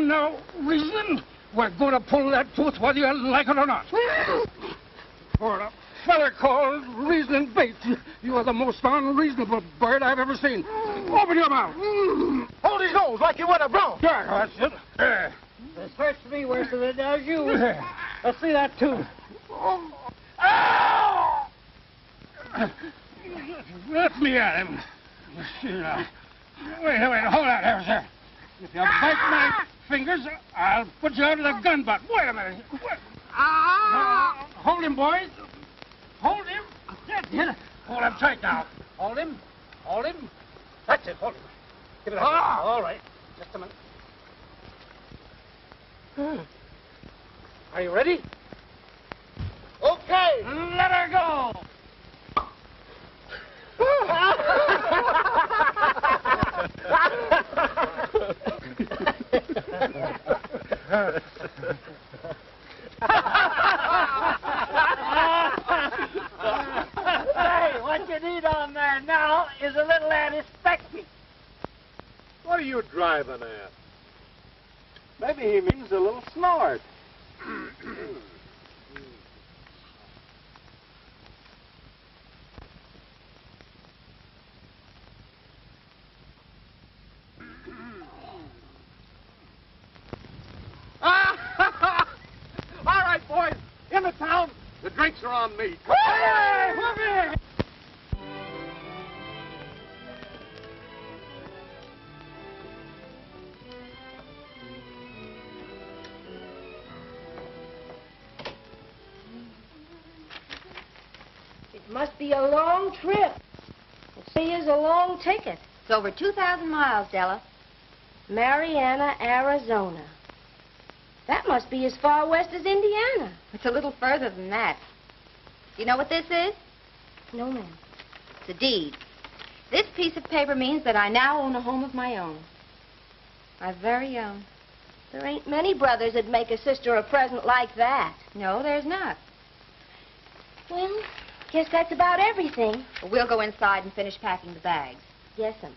understand now, reasoning? We're going to pull that tooth whether you like it or not. For a fella called Reasoning Bates, you are the most unreasonable bird I've ever seen. Open your mouth. Hold his nose like you would a bronc. Yeah, that's it. This hurts me worse than it does you. Let's see that tooth. Ow! Let me at him. Wait, hold on there, sir. If you bite my fingers, I'll put you out of the gun butt. Wait a minute. Hold him, boys. Hold him. That's it. Hold him tight now. Hold him. Hold him. That's it. Hold him. Give it up. All right. Just a minute. Are you ready? Okay. Let her go. Hey, what you need on there now is a little antiseptic. What are you driving at? Maybe he means a little snort. All right, boys, in the town, the drinks are on me. Hey, come here. It must be a long trip. It is a long ticket. It's over 2,000 miles, Della. Marianna, Arizona. That must be as far west as Indiana. It's a little further than that. Do you know what this is? No, ma'am. It's a deed. This piece of paper means that I now own a home of my own. My very own. There ain't many brothers that'd make a sister a present like that. No, there's not. Well, guess that's about everything. Well, we'll go inside and finish packing the bags. Yes'm.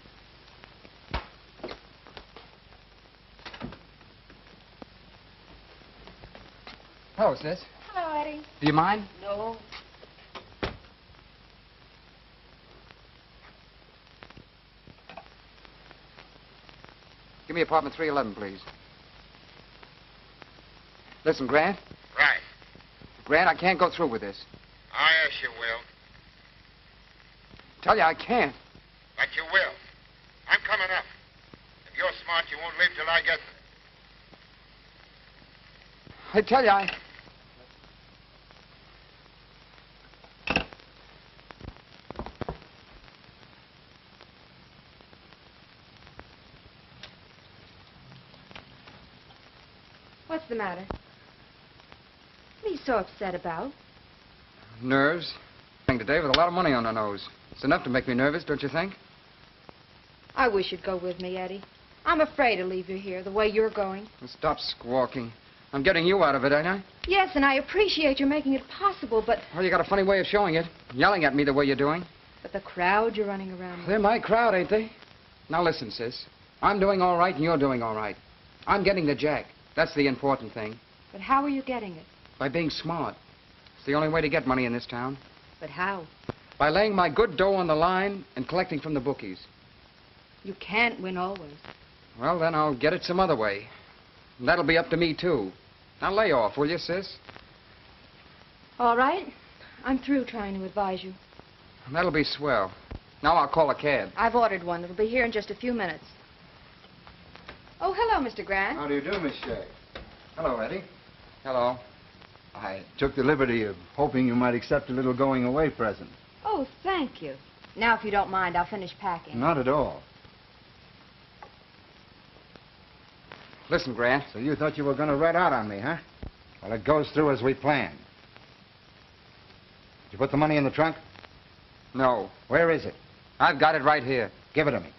Hello, sis. Hello, Eddie. Do you mind? No. Give me apartment 311, please. Listen, Grant. Right. Grant, I can't go through with this. Oh, yes, you will. Tell you I can't. But you will. I'm coming up. If you're smart, you won't leave till I get there. I tell you I... What's the matter? What are you so upset about? Nerves. Today with a lot of money on her nose. It's enough to make me nervous, don't you think? I wish you'd go with me, Eddie. I'm afraid to leave you here the way you're going. Well, stop squawking. I'm getting you out of it, ain't I? Yes, and I appreciate your making it possible, but... Well, you got a funny way of showing it. Yelling at me the way you're doing. But the crowd you're running around with... They're my crowd, ain't they? Now listen, sis. I'm doing all right and you're doing all right. I'm getting the jack. That's the important thing. But how are you getting it? By being smart. It's the only way to get money in this town. But how? By laying my good dough on the line and collecting from the bookies. You can't win always. Well, then I'll get it some other way. And that'll be up to me, too. Now lay off, will you, sis? All right. I'm through trying to advise you. That'll be swell. Now I'll call a cab. I've ordered one. It'll be here in just a few minutes. Oh, hello, Mr. Grant. How do you do, Miss Shea? Hello, Eddie. Hello. I took the liberty of hoping you might accept a little going-away present. Oh, thank you. Now, if you don't mind, I'll finish packing. Not at all. Listen, Grant. So you thought you were going to rat out on me, huh? Well, it goes through as we planned. Did you put the money in the trunk? No. Where is it? I've got it right here. Give it to me.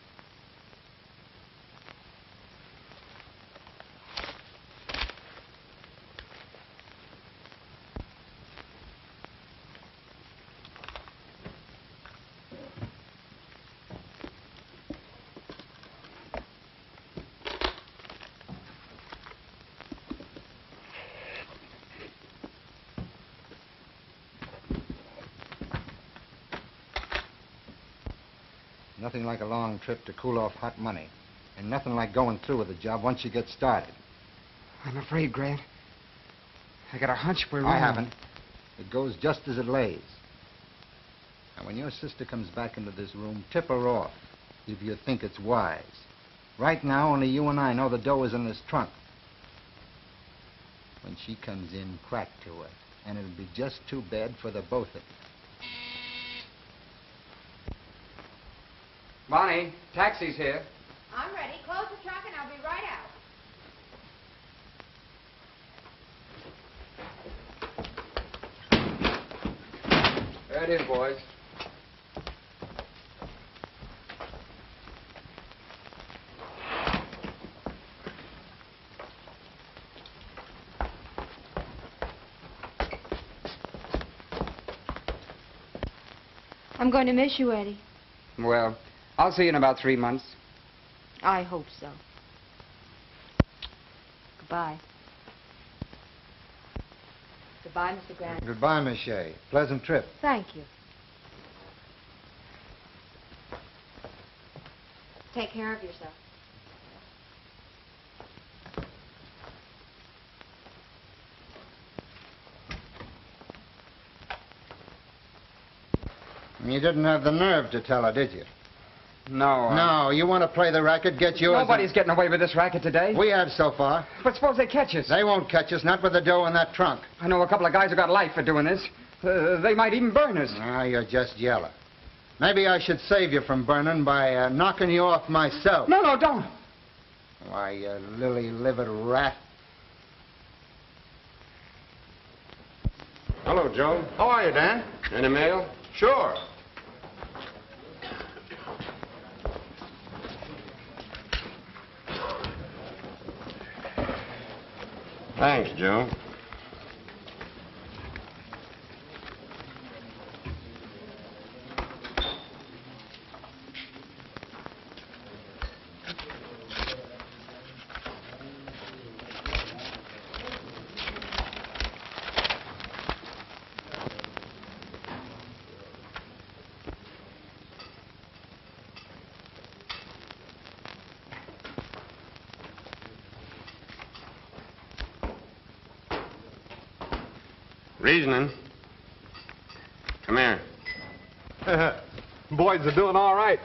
Nothing like a long trip to cool off hot money. And nothing like going through with a job once you get started. I'm afraid, Grant. I got a hunch we're I wrong. haven't. It goes just as it lays. Now, when your sister comes back into this room, tip her off if you think it's wise. Right now, only you and I know the dough is in this trunk. When she comes in, crack to her. And it'll be just too bad for the both of you. Bonnie, taxi's here. I'm ready. Close the truck and I'll be right out. There it is, boys. I'm going to miss you, Eddie. Well, I'll see you in about 3 months. I hope so. Goodbye. Goodbye, Mr. Grant. Goodbye, Miss Shea. Pleasant trip. Thank you. Take care of yourself. You didn't have the nerve to tell her, did you? No. No, you want to play the racket, get yours. Nobody's getting away with this racket today. We have so far. But suppose they catch us. They won't catch us, not with the dough in that trunk. I know a couple of guys who got life for doing this. They might even burn us. Ah, you're just yellow. Maybe I should save you from burning by knocking you off myself. No, don't. Why, you lily-livered rat. Hello, Joe. How are you, Dan? Any mail? Sure. Thanks, Joe. Reasoning. Come here. Boys are doing all right.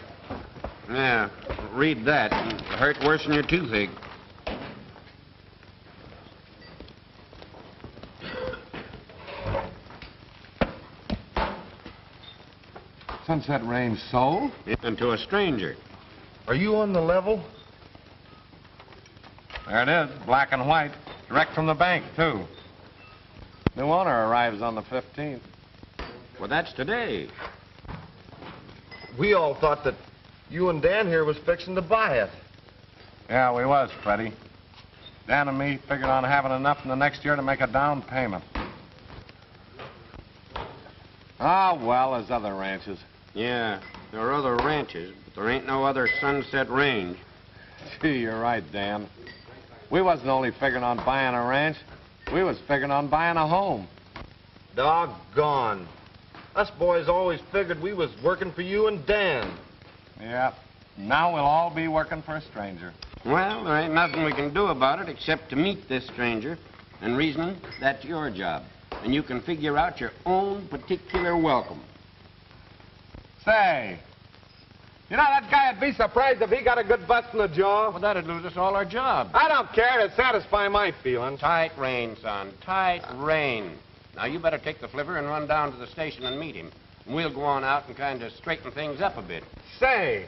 Yeah, read that. It hurt worse than your toothache. Sunset Range sold? And to a stranger. Are you on the level? There it is, black and white. Direct from the bank, too. New owner arrives on the 15th. Well, that's today. We all thought that you and Dan here was fixing to buy it. Yeah, we was, Freddie. Dan and me figured on having enough in the next year to make a down payment. Ah, well, there's other ranches. Yeah, there are other ranches, but there ain't no other Sunset Range. Gee, you're right, Dan. We wasn't only figuring on buying a ranch. We was figuring on buying a home. Doggone. Us boys always figured we was working for you and Dan. Yeah. Now we'll all be working for a stranger. Well, there ain't nothing we can do about it except to meet this stranger. And reasoning, that's your job. And you can figure out your own particular welcome. Say, you know, that guy'd be surprised if he got a good bust in the jaw. Well, that'd lose us all our jobs. I don't care. It'd satisfy my feelings. Tight rein, son. Tight rein. Now, you better take the flivver and run down to the station and meet him. And we'll go on out and kind of straighten things up a bit. Say,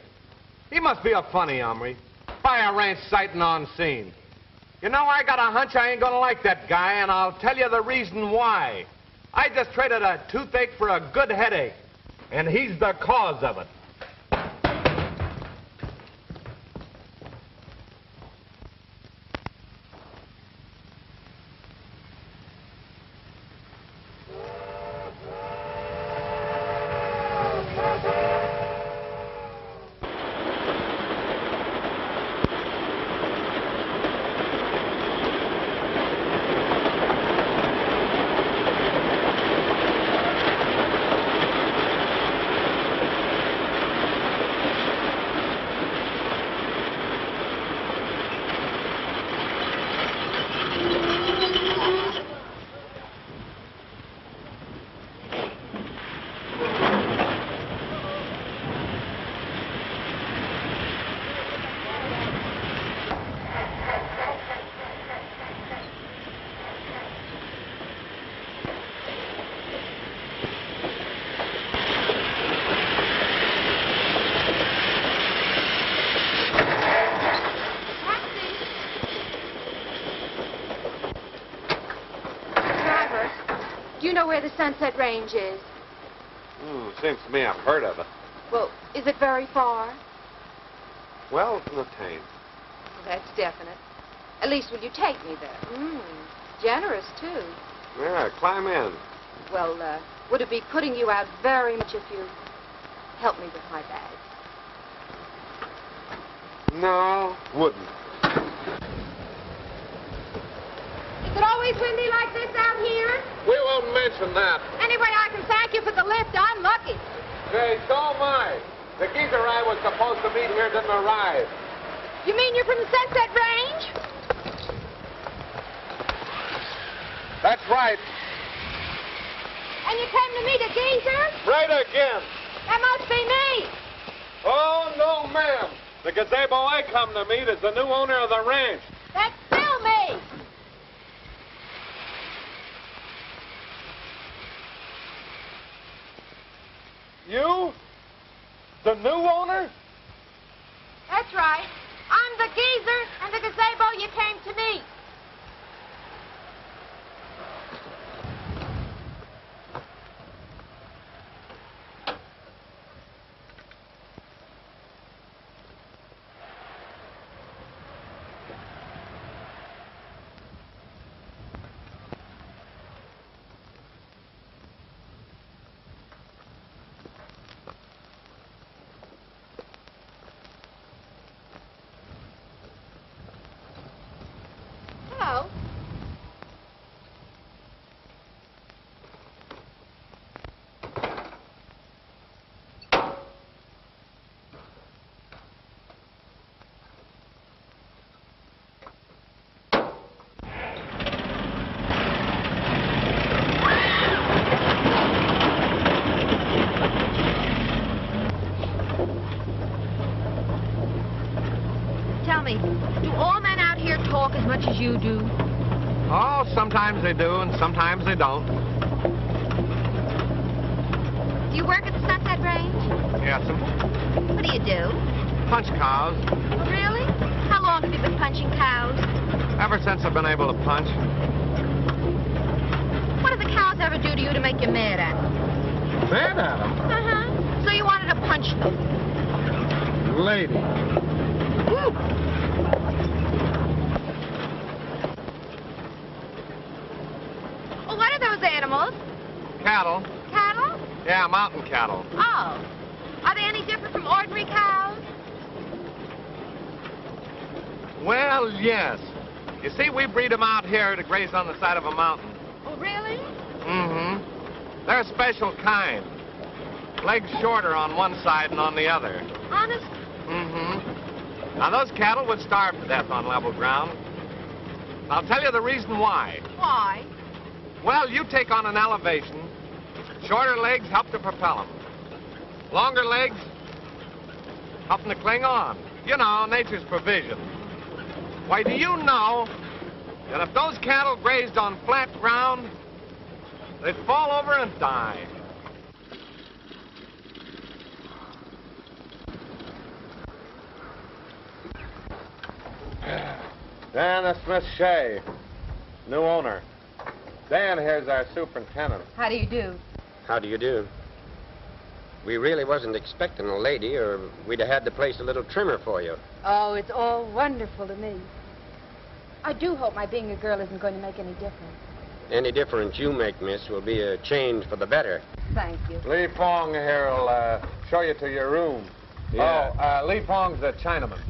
he must be a funny hombre. Buy a ranch sighting on scene. You know, I got a hunch I ain't gonna like that guy, and I'll tell you the reason why. I just traded a toothache for a good headache, and he's the cause of it. where the Sunset Range is? Seems to me I've heard of it. Well, is it very far? Well, it ain't. That's definite. At least, will you take me there? Generous, too. Yeah, climb in. Well, would it be putting you out very much if you help me with my bag? No, wouldn't. Is it always windy like this out here? We won't mention that. Anyway, I can thank you for the lift. I'm lucky. Say, so am I. The geezer I was supposed to meet here didn't arrive. You mean you're from the Sunset Range? That's right. And you came to meet a geezer? Right again. That must be me. Oh, no, ma'am. The gazebo I come to meet is the new owner of the ranch. That's still me. You? The new owner? That's right. I'm the geezer and the gazebo you came to meet. Hello. Tell me, do all men out here talk as much as you do? Oh, sometimes they do and sometimes they don't. Do you work at the Sunset Range? Yes'm. What do you do? Punch cows. Oh, really? How long have you been punching cows? Ever since I've been able to punch. What did the cows ever do to you to make you mad at them? Mad at 'em? Uh-huh. So you wanted to punch them? Lady. Woo. Well, what are those animals? Cattle. Cattle? Yeah, mountain cattle. Oh. Are they any different from ordinary cows? Well, yes. You see, we breed them out here to graze on the side of a mountain. Oh, really? Mm-hmm. They're a special kind. Legs shorter on one side and on the other. Honest? Mm-hmm. Now, those cattle would starve to death on level ground. I'll tell you the reason why. Why? Well, you take on an elevation. Shorter legs help to propel them. Longer legs help them to cling on. You know, nature's provision. Why, do you know that if those cattle grazed on flat ground, they'd fall over and die? Dan, that's Miss Shea, new owner. Dan here's our superintendent. How do you do? How do you do? We really wasn't expecting a lady, or we'd have had to place a little trimmer for you. Oh, it's all wonderful to me. I do hope my being a girl isn't going to make any difference. Any difference you make, miss, will be a change for the better. Thank you. Li Fong here will show you to your room. Yeah. Oh, Li Fong's a Chinaman.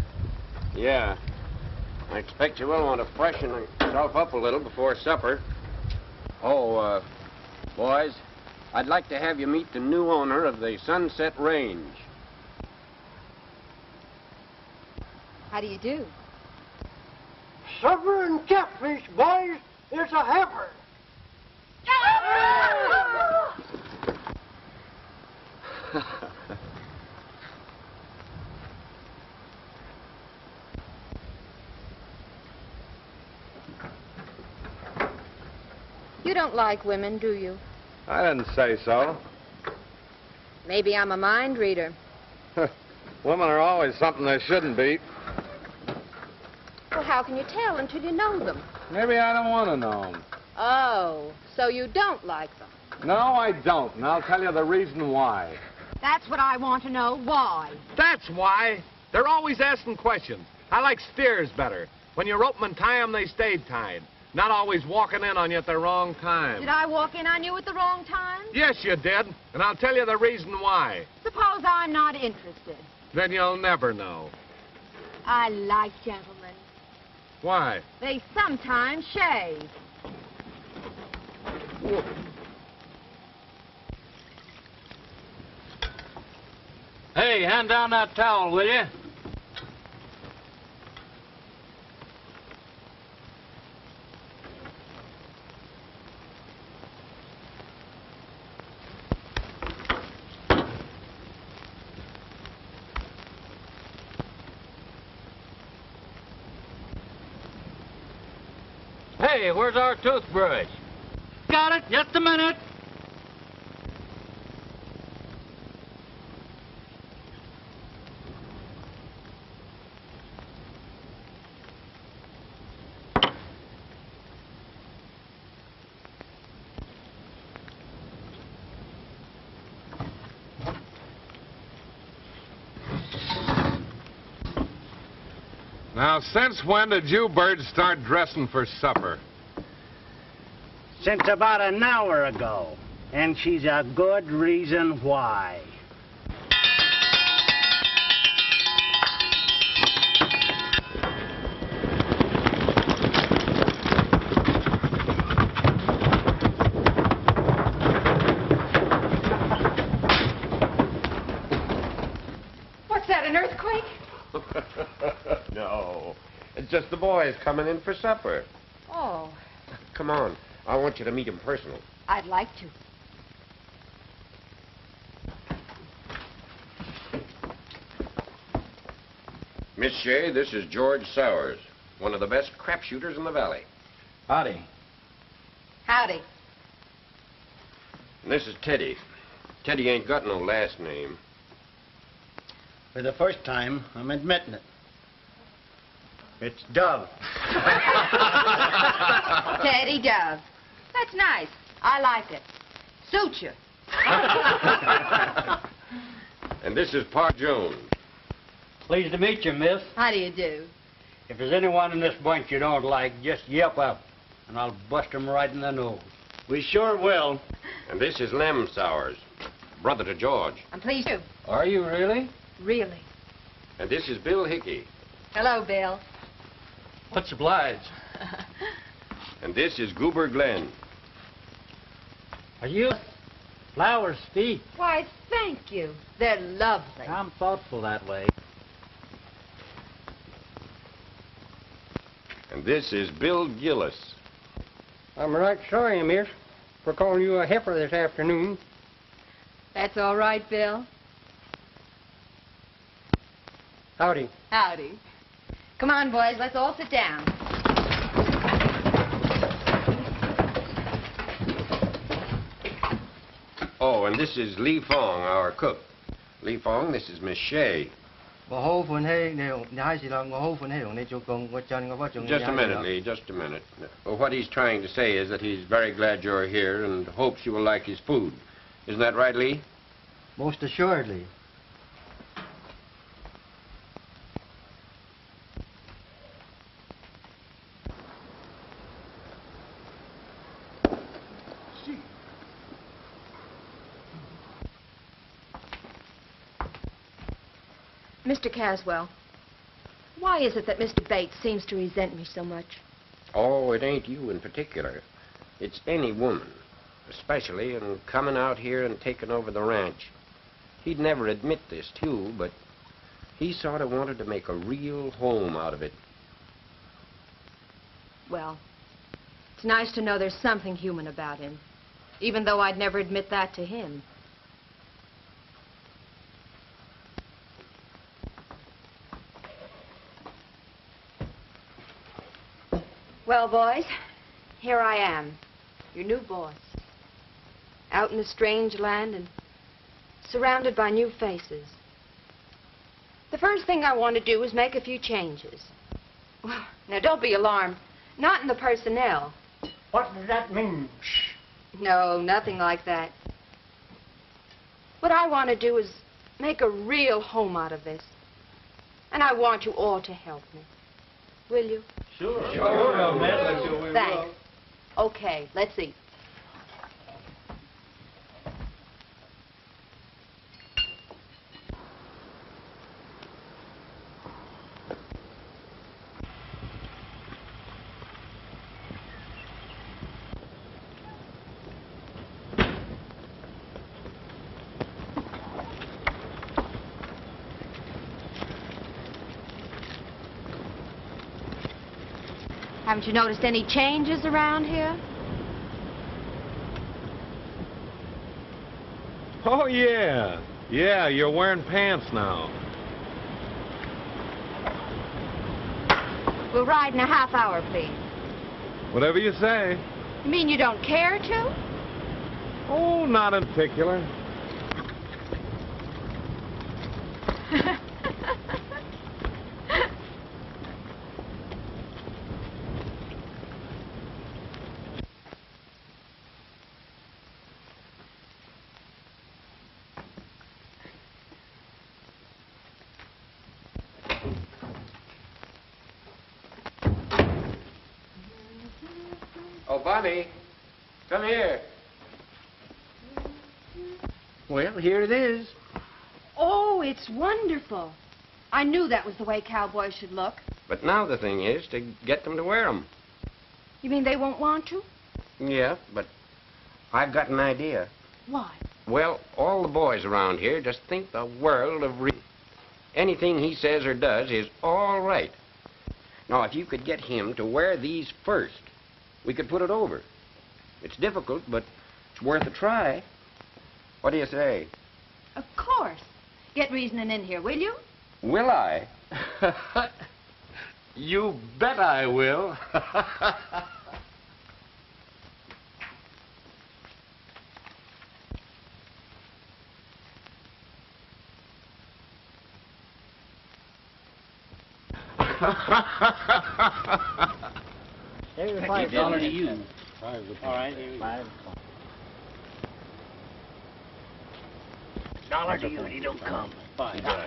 Yeah. I expect you will want to freshen yourself up a little before supper. Oh, boys, I'd like to have you meet the new owner of the Sunset Range. How do you do? Supper and catfish, boys. It's a hamper. You don't like women, do you? I didn't say so. Maybe I'm a mind reader. Women are always something they shouldn't be. Well, how can you tell until you know them? Maybe I don't want to know them. Oh, so you don't like them. No, I don't, and I'll tell you the reason why. That's what I want to know. Why? That's why. They're always asking questions. I like steers better. When you rope 'em and tie 'em, they stayed tied. Not always walking in on you at the wrong time. Did I walk in on you at the wrong time? Yes, you did, and I'll tell you the reason why. Suppose I'm not interested. Then you'll never know. I like gentlemen. Why? They sometimes shave. Hey, hand down that towel, will you? Hey, where's our toothbrush? Got it. Just a minute. Now, since when did you birds start dressing for supper? Since about an hour ago. And she's a good reason why. What's that, an earthquake? No. It's just the boys coming in for supper. Oh, Come on. I want you to meet him personal. I'd like to. Miss Shea, this is George Sowers, one of the best crap shooters in the valley. Howdy. Howdy. And this is Teddy. Teddy ain't got no last name. For the first time, I'm admitting it. It's Dove. Teddy Dove. That's nice. I like it. Suits you. And this is Pa Jones. Pleased to meet you, miss. How do you do? If there's anyone in this bunch you don't like, just yelp out, and I'll bust 'em right in the nose. We sure will. And this is Lem Sowers, brother to George. I'm pleased to. Are you really? Really. And this is Bill Hickey. Hello, Bill. What's obliged? And this is Goober Glenn. Are you? Flowers speak. Why, thank you. They're lovely. I'm thoughtful that way. And this is Bill Gillis. I'm right sorry, miss, for calling you a heifer this afternoon. That's all right, Bill. Howdy. Howdy. Come on, boys, let's all sit down. Oh, and this is Lee Fong, our cook. Lee Fong, this is Miss Shea. Just a minute, Lee, just a minute. Well, what he's trying to say is that he's very glad you're here and hopes you will like his food. Isn't that right, Lee? Most assuredly. Mr. Caswell, why is it that Mr. Bates seems to resent me so much? Oh, it ain't you in particular. It's any woman, especially in coming out here and taking over the ranch. He'd never admit this to you, but he sort of wanted to make a real home out of it. Well, it's nice to know there's something human about him, even though I'd never admit that to him. Well, boys, here I am, your new boss, out in a strange land and surrounded by new faces. The first thing I want to do is make a few changes. Well, now, don't be alarmed. Not in the personnel. What does that mean? No, nothing like that. What I want to do is make a real home out of this. And I want you all to help me. Will you? Sure. Thanks. Okay, let's eat. Haven't you noticed any changes around here? Oh, yeah. Yeah, you're wearing pants now. We'll ride in a half hour, please. Whatever you say. You mean you don't care to? Oh, not in particular. Oh, Bonnie, come here. Well, here it is. Oh, it's wonderful. I knew that was the way cowboys should look. But now the thing is to get them to wear them. You mean they won't want to? Yeah, but I've got an idea. Why? Well, all the boys around here just think the world of Reed. Anything he says or does is all right. Now, if you could get him to wear these first, we could put it over. It's difficult, but it's worth a try. What do you say? Of course. Get reasoning in here, will you? Will I? You bet I will. There's $5 to you. All right, here we go. $1 to you, and he don't come. $5. All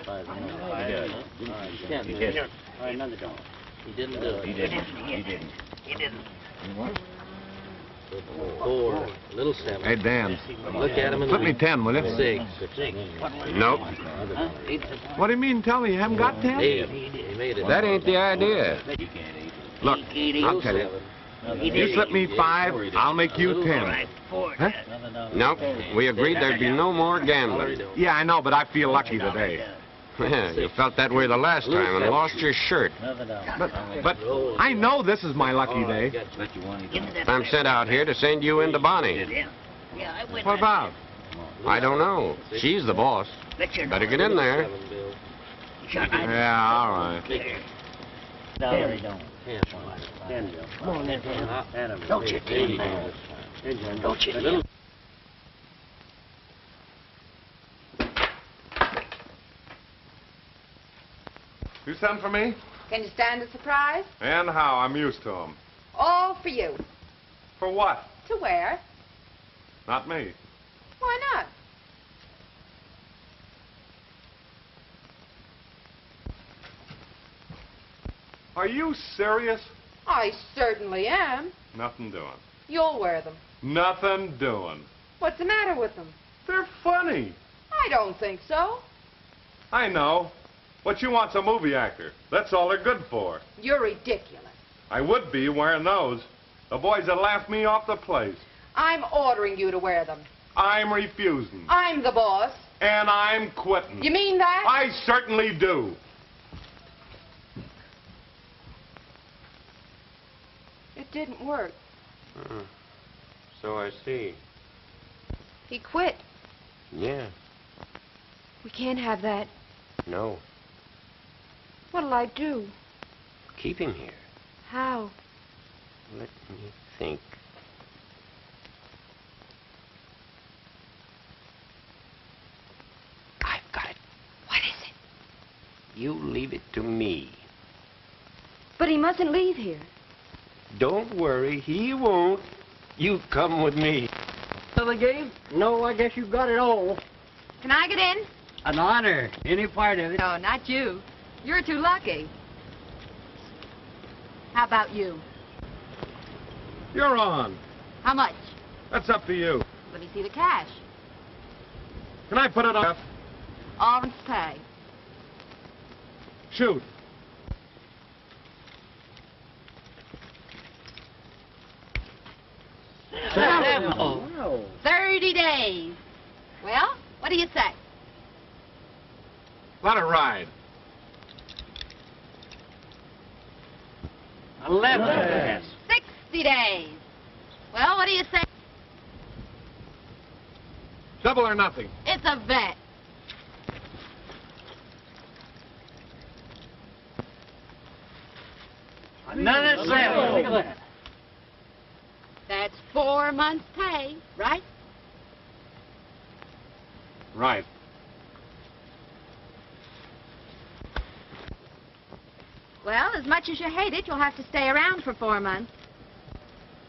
right, another $1. He didn't do it. He didn't. Four, little seven. Hey, Dan. Look at him and Flip me 10, will you? Six. Nope. What do you mean? Tell me you haven't got 10? Eight. He made it. That ain't the idea. Look, I'll tell you. You slip me 5, I'll make you 10. Huh? Nope. We agreed there'd be no more gambling. Yeah, I know, but I feel lucky today. You felt that way the last time and lost your shirt. But I know this is my lucky day. I'm sent out here to send you into Bonnie. What about? I don't know. She's the boss. Better get in there. Yeah, all right. No, they don't. Come on, then, don't you tell me. Don't you tell me. You sent for me? Can you stand a surprise? And how? I'm used to them. All for you. For what? To wear. Not me. Why not? Are you serious? I certainly am. Nothing doing. You'll wear them. Nothing doing. What's the matter with them? They're funny. I don't think so. I know. What you want's a movie actor. That's all they're good for. You're ridiculous. I would be wearing those. The boys would laugh me off the place. I'm ordering you to wear them. I'm refusing. I'm the boss. And I'm quitting. You mean that? I certainly do. It didn't work. So I see. He quit. Yeah. We can't have that. No. What'll I do? Keep him here. How? Let me think. I've got it. What is it? You leave it to me. But he mustn't leave here. Don't worry, he won't. You come with me. of the game? No, I guess you got it all. Can I get in? An honor. Any part of it. No, not you. You're too lucky. How about you? You're on. How much? That's up to you. Let me see the cash. Can I put it on? All pay. Shoot. Oh. 30 days. Well, what do you say? Let it ride. 11. 60 days. Well, what do you say? Double or nothing. It's a bet. Another 7. Look at that. That's 4 months' pay, right? Right. Well, as much as you hate it, you'll have to stay around for 4 months.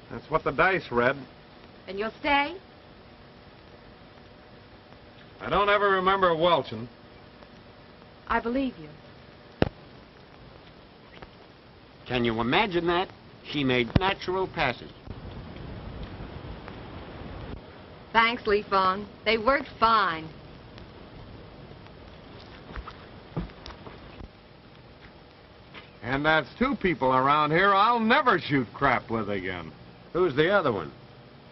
That's what the dice read. And you'll stay? I don't ever remember welching. I believe you. Can you imagine that? She made natural passes. Thanks, Lee Fawn. They worked fine. And that's 2 people around here I'll never shoot crap with again. Who's the other one?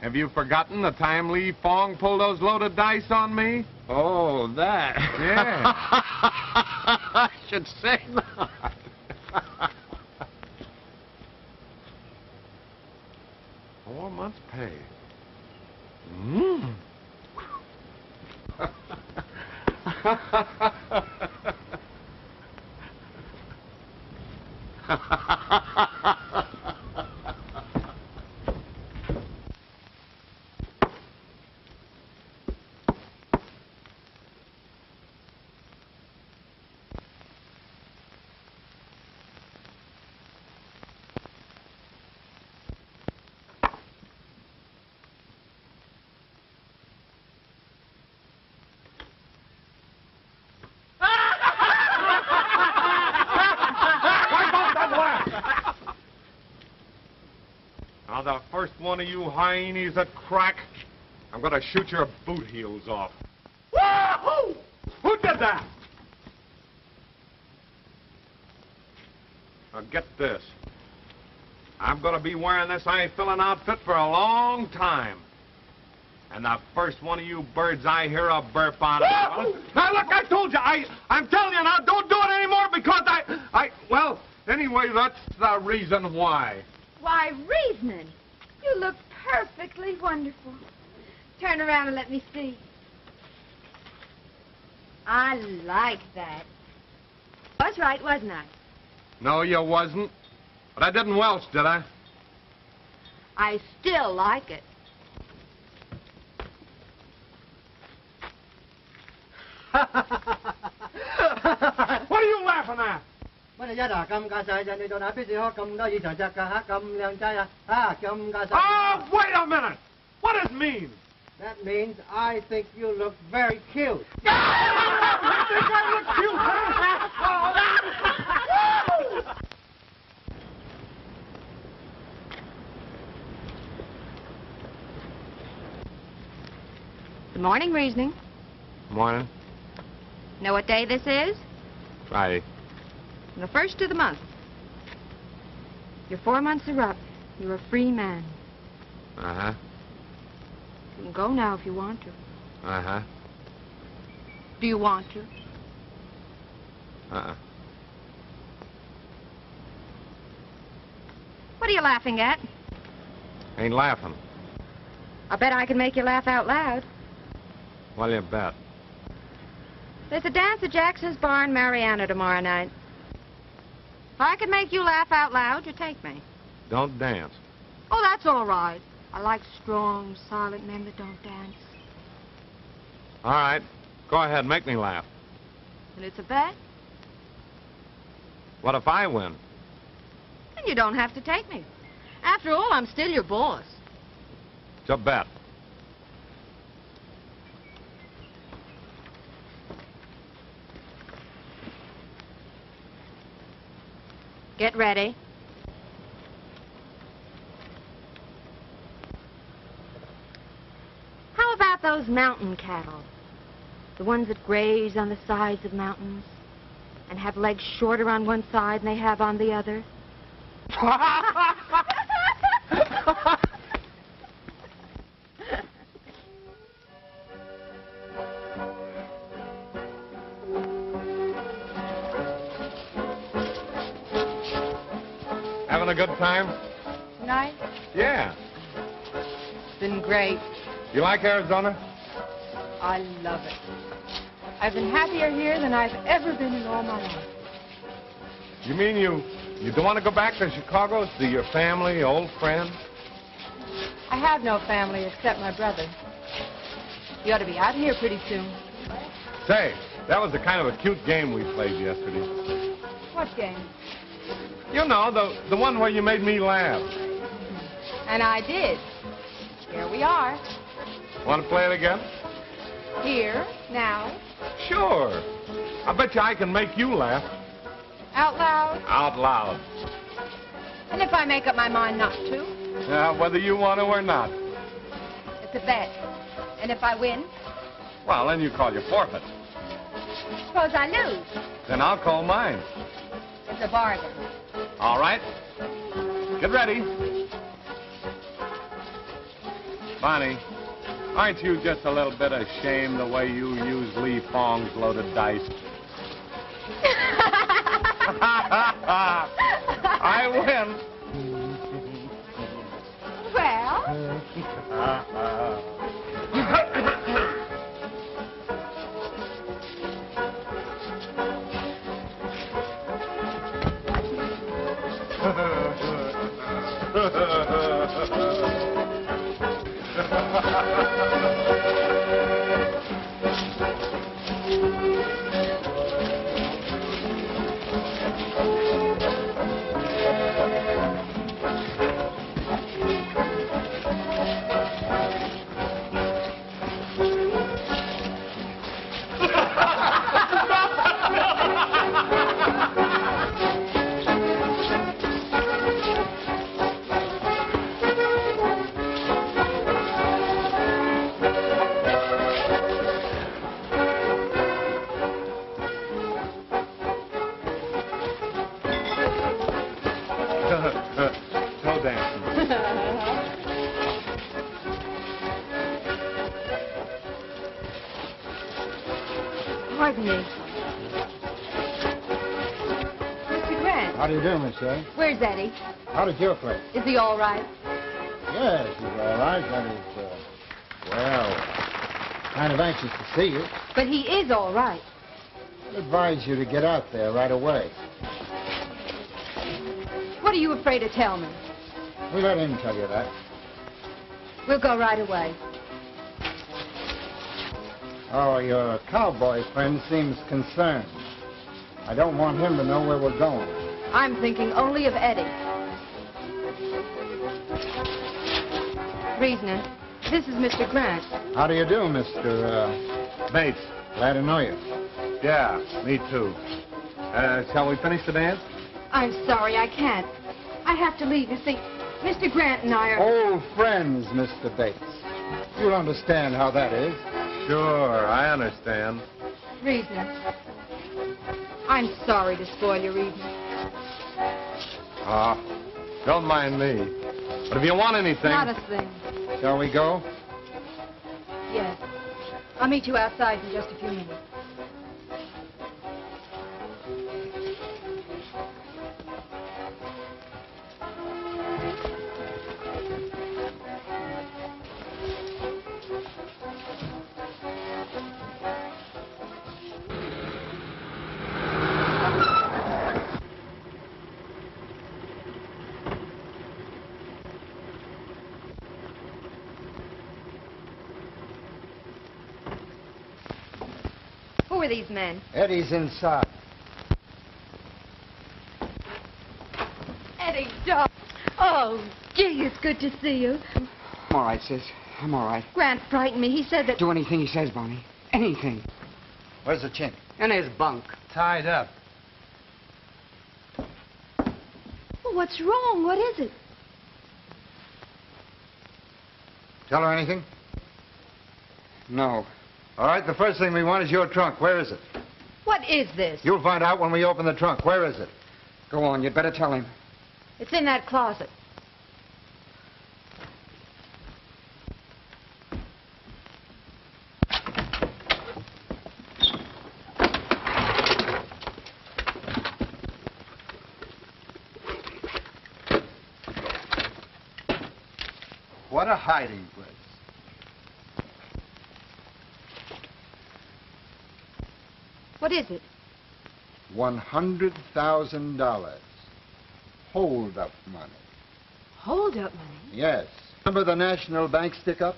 Have you forgotten the time Lee Fong pulled those loaded dice on me? Oh, that. Yeah. I should say that. Four months' pay. Mmm. Now, the first one of you hyenas that crack, I'm gonna shoot your boot heels off. Wahoo! Who did that? Now, get this. I'm gonna be wearing this eye-filling outfit for a long time. And the first one of you birds I hear a burp out of it. Now, look, I told you, I'm telling you now, don't do it anymore because well, anyway, that's the reason why. Why, reasoning. You look perfectly wonderful. Turn around and let me see. I like that. I was right, wasn't I? No, you wasn't. But I didn't welch, did I? I still like it. What are you laughing at? Oh, wait a minute. What does it mean? That means I think you look very cute. You think I look cute, huh? Good morning, Reasoning. Morning. Know what day this is? Friday. The first of the month. Your 4 months are up. You're a free man. Uh-huh. You can go now if you want to. Uh-huh. Do you want to? Uh-uh. What are you laughing at? Ain't laughing. I bet I can make you laugh out loud. Well, you bet. There's a dance at Jackson's Bar in Mariana tomorrow night. If I could make you laugh out loud, you'd take me. Don't dance. Oh, that's all right. I like strong, silent men that don't dance. All right. Go ahead, make me laugh. And it's a bet? What if I win? Then you don't have to take me. After all, I'm still your boss. It's a bet. Get ready. How about those mountain cattle? The ones that graze on the sides of mountains and have legs shorter on one side than they have on the other? Having a good time? Tonight? Yeah. It's been great. You like Arizona? I love it. I've been happier here than I've ever been in all my life. You mean you don't want to go back to Chicago, see your family, old friends? I have no family except my brother. You ought to be out here pretty soon. Say, that was the kind of a cute game we played yesterday. What game? You know, the one where you made me laugh. And I did. Here we are. Want to play it again? Here, now. Sure. I bet you I can make you laugh. Out loud. Out loud. And if I make up my mind not to? Whether you want to or not. It's a bet. And if I win? Well, then you call your forfeit. Suppose I lose. Then I'll call mine. It's a bargain. All right. Get ready. Bonnie, aren't you just a little bit ashamed the way you use Lee Fong's loaded dice? I win. No dancing. Pardon me. Mr. Grant. How do you do, Miss Shea? Where's Eddie? How did your place? Is he all right? Yes, he's all right. That is, well, kind of anxious to see you. But he is all right. I advise you to get out there right away. What are you afraid to tell me? We let him tell you that. We'll go right away. Oh, your cowboy friend seems concerned. I don't want him to know where we're going. I'm thinking only of Eddie. Reasoner, this is Mr. Grant. How do you do, Mr. Bates. Glad to know you. Yeah, me too. Shall we finish the dance? I'm sorry, I can't. I have to leave. You see, Mr. Grant and I are... Old friends, Mr. Bates. You'll understand how that is. Sure, I understand. Reasoner, I'm sorry to spoil your evening. Don't mind me. But if you want anything... Not a thing. Shall we go? Yes. I'll meet you outside in just a few minutes. Who are these men? Eddie's inside. Eddie, Doc. Oh, gee, it's good to see you. I'm all right, sis. I'm all right. Grant frightened me. He said that... Do anything he says, Bonnie. Anything. Where's the chink? In his bunk. Tied up. what's wrong? What is it? Tell her anything? No. All right, the first thing we want is your trunk. Where is it? What is this? You'll find out when we open the trunk. Where is it? Go on, you'd better tell him. It's in that closet. What a hiding place. What is it? $100,000. Hold-up money. Hold-up money? Yes. Remember the National Bank stick-up?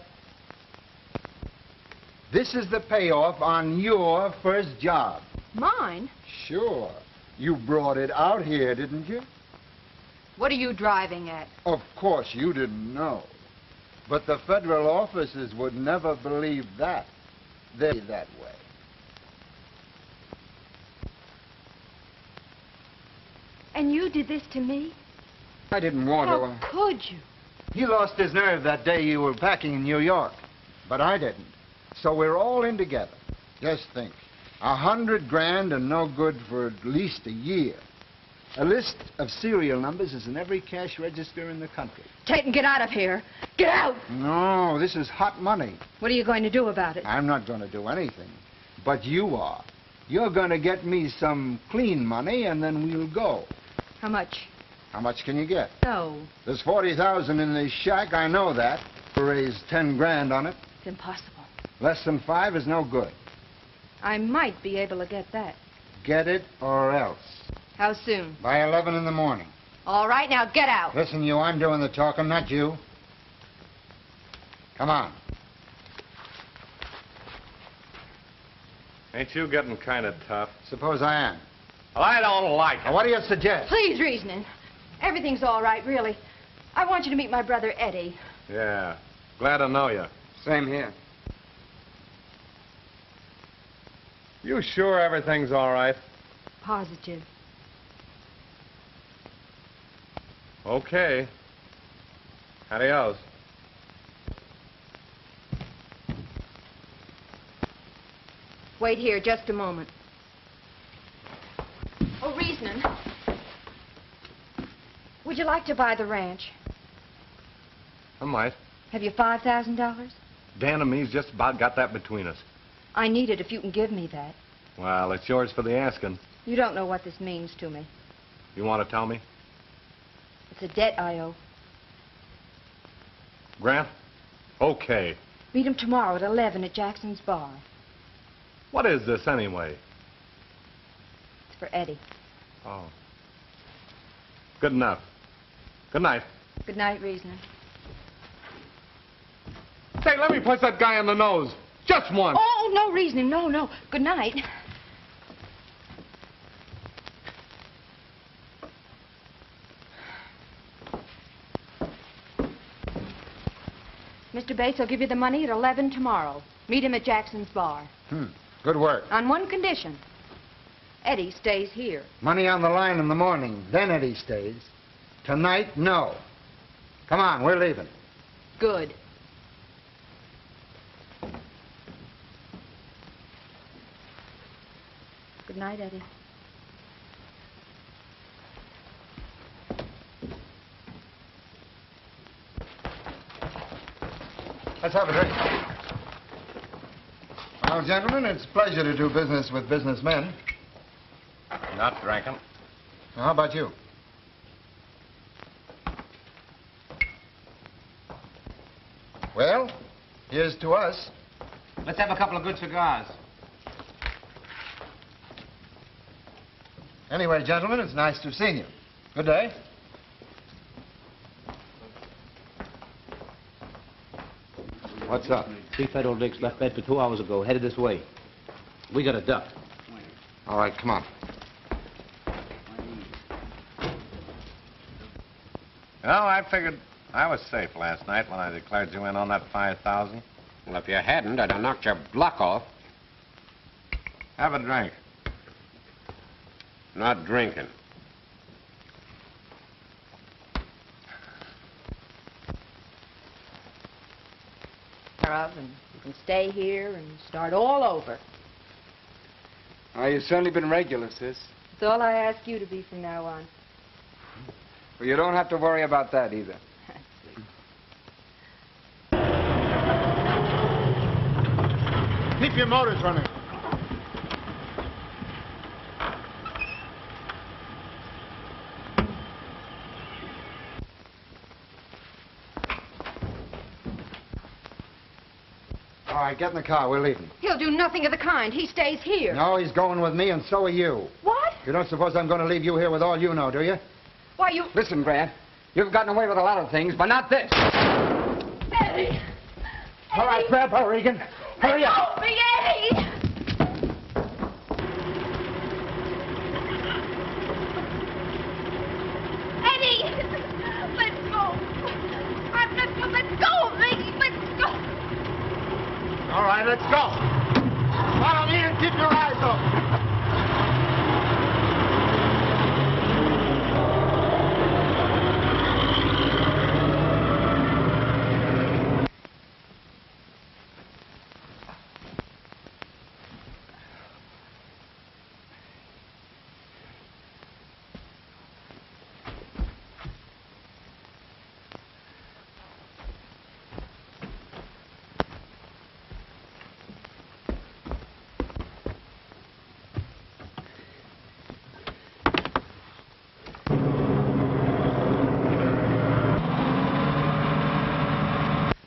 This is the payoff on your first job. Mine? Sure. You brought it out here, didn't you? What are you driving at? Of course, you didn't know. But the federal officers would never believe that. They're that way. And you did this to me? I didn't want How to. could you? He lost his nerve that day you were packing in New York. But I didn't. So we're all in together. Just think. $100 grand and no good for at least a year. A list of serial numbers is in every cash register in the country. Tate, get out of here. Get out! No, this is hot money. What are you going to do about it? I'm not going to do anything. But you are. You're going to get me some clean money, and then we'll go. How much? How much can you get? No. There's 40,000 in this shack, I know that. We'll raise 10 grand on it. It's impossible. Less than 5 is no good. I might be able to get that. Get it or else. How soon? By 11 in the morning. All right, now get out. Listen, you, I'm doing the talking, not you. Come on. Ain't you getting kind of tough? Suppose I am. Well, I don't like it. Now, what do you suggest? Please, reasoning. Everything's all right, really. I want you to meet my brother, Eddie. Yeah. Glad to know you. Same here. You sure everything's all right? Positive. Okay. Adios. Wait here just a moment. Oh, reasoning. Would you like to buy the ranch? I might. Have you $5,000? Dan and me's just about got that between us. I need it if you can give me that. Well, it's yours for the asking. You don't know what this means to me. You want to tell me? It's a debt I owe. Grant? Okay. Meet him tomorrow at 11 at Jackson's bar. What is this anyway? It's for Eddie. Oh. Good enough. Good night. Good night, reasoner. Say, let me punch that guy in the nose. Just once. Oh, no reasoning. No, no. Good night. Mr. Bates, I'll give you the money at 11 tomorrow. Meet him at Jackson's bar. Good work. On one condition. Eddie stays here. Money on the line in the morning, then Eddie stays. Tonight, no. Come on, we're leaving. Good. Good night, Eddie. Let's have a drink. Well, gentlemen, it's a pleasure to do business with businessmen. Not drinking. How about you? Well, here's to us. Let's have a couple of good cigars. Anyway, gentlemen, it's nice to have seen you. Good day. What's up? 3 Federal Dicks left Bedford 2 hours ago, headed this way. We got a duck. All right, come on. Well, I figured I was safe last night when I declared you in on that 5,000. Well, if you hadn't, I'd have knocked your block off. Have a drink. Not drinking. care of, and you can stay here and start all over. Oh, you've certainly been regular, sis. It's all I ask you to be from now on. Well, you don't have to worry about that either. Keep your motors running. All right, get in the car. We're leaving. He'll do nothing of the kind. He stays here. No, he's going with me, and so are you. What? You don't suppose I'm going to leave you here with all you know, do you? Why, you... Listen, Grant, you've gotten away with a lot of things, but not this. Eddie! All right, grab her, Regan. Hurry up. Help me, Eddie! Eddie! Let go! I'm not going to let go of me! Let go! All right, let's go. Follow me and keep your eyes open.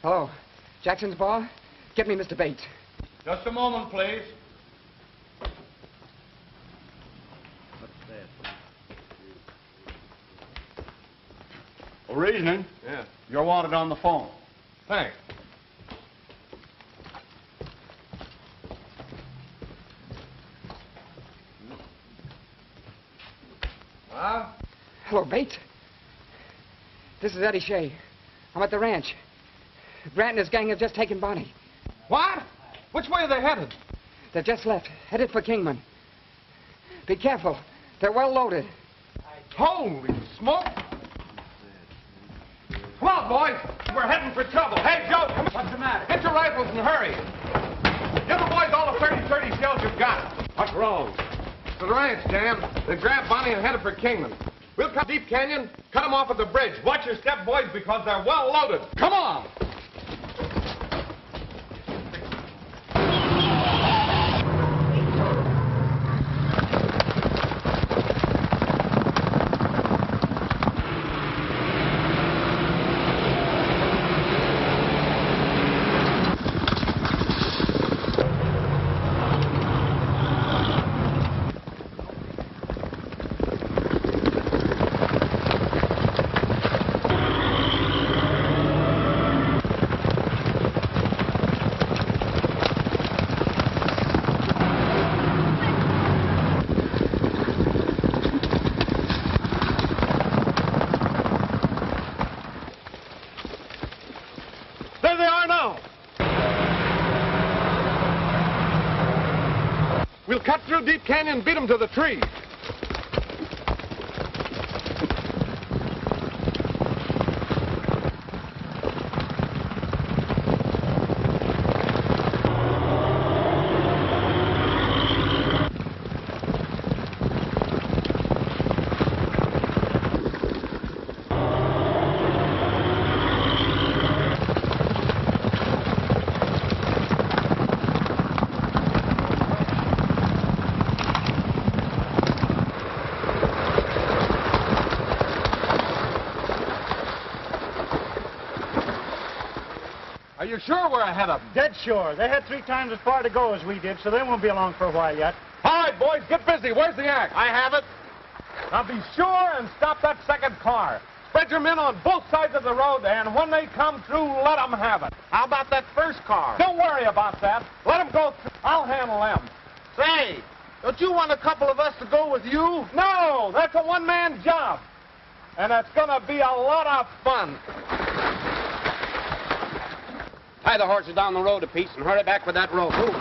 Hello, Jackson's bar? Get me Mr. Bates. Just a moment, please. Well, reasoning. Yeah. You're wanted on the phone. Thanks. Huh? Hello, Bates. This is Eddie Shea. I'm at the ranch. Grant and his gang have just taken Bonnie. What? Which way are they headed? They've just left, headed for Kingman. Be careful. They're well loaded. Holy smoke! Come on, boys. We're heading for trouble. Hey, Joe, come on. What's the matter? Get your rifles and hurry. Give the boys all the 30-30 shells you've got. What's wrong? To the ranch, Dan. They grabbed Bonnie and headed for Kingman. We'll cut Deep Canyon, cut them off at the bridge. Watch your step, boys, because they're well loaded. Come on! There they are now. We'll cut through Deep Canyon and beat them to the tree. Are you sure we're ahead of them? Dead sure. They had 3 times as far to go as we did, so they won't be along for a while yet. All right, boys, get busy. Where's the axe? I have it. Now be sure and stop that second car. Spread your men on both sides of the road, and when they come through, let them have it. How about that first car? Don't worry about that. Let them go through. I'll handle them. Say, don't you want a couple of us to go with you? No, that's a one-man job. And it's going to be a lot of fun. Tie the horses down the road a piece and hurry back with that rope. Move.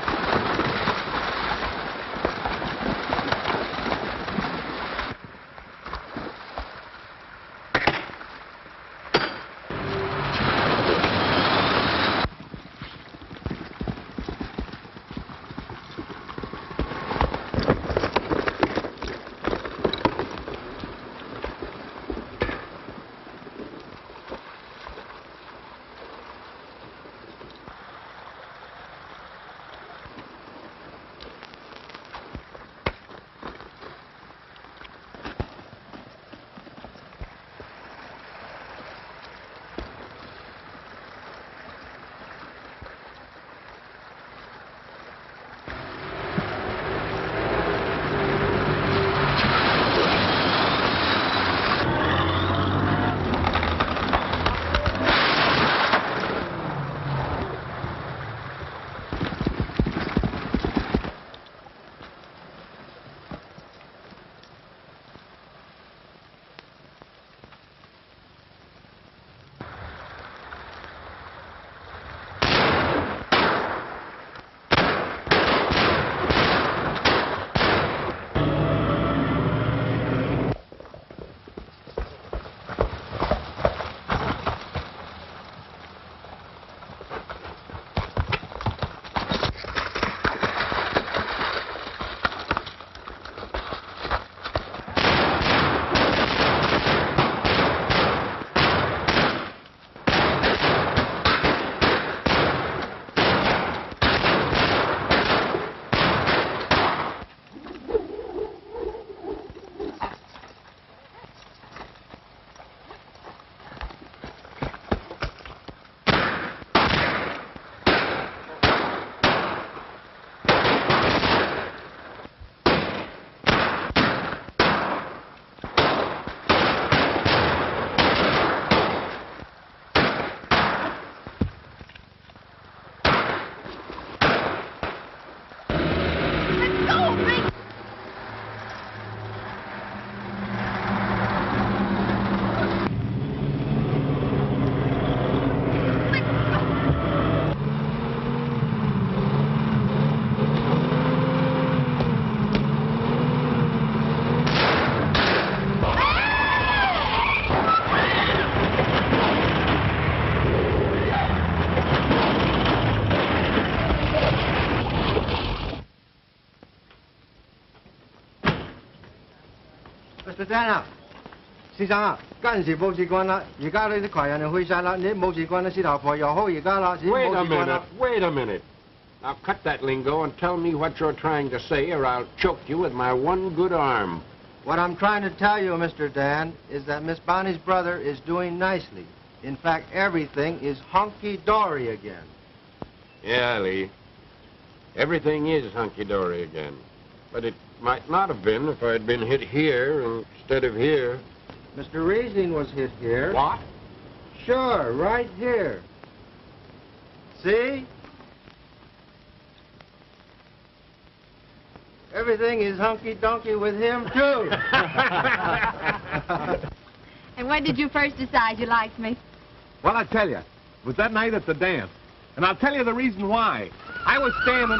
Mr. Danner，先生啊，嗰陣時冇事幹啦，而家呢啲窮人就去晒啦，你冇事幹啦，師頭婆又好而家啦，先 Wait 冇 a 事幹啦 minute, wait a minute. Now cut that lingo and tell me what you're trying to say, or I'll choke you with my one good arm. What I'm trying to tell you, Mr. Dan, is that Miss Bonnie's brother is doing nicely. In fact, everything is hunky-dory again. Yeah, Lee. Everything is hunky-dory again. But it might not have been if I'd been hit here instead of here. Mr. Riesling was hit here. What? Sure, right here. See? Everything is hunky-dunky with him, too. And when did you first decide you liked me? Well, I tell you, it was that night at the dance. And I'll tell you the reason why. I was standing...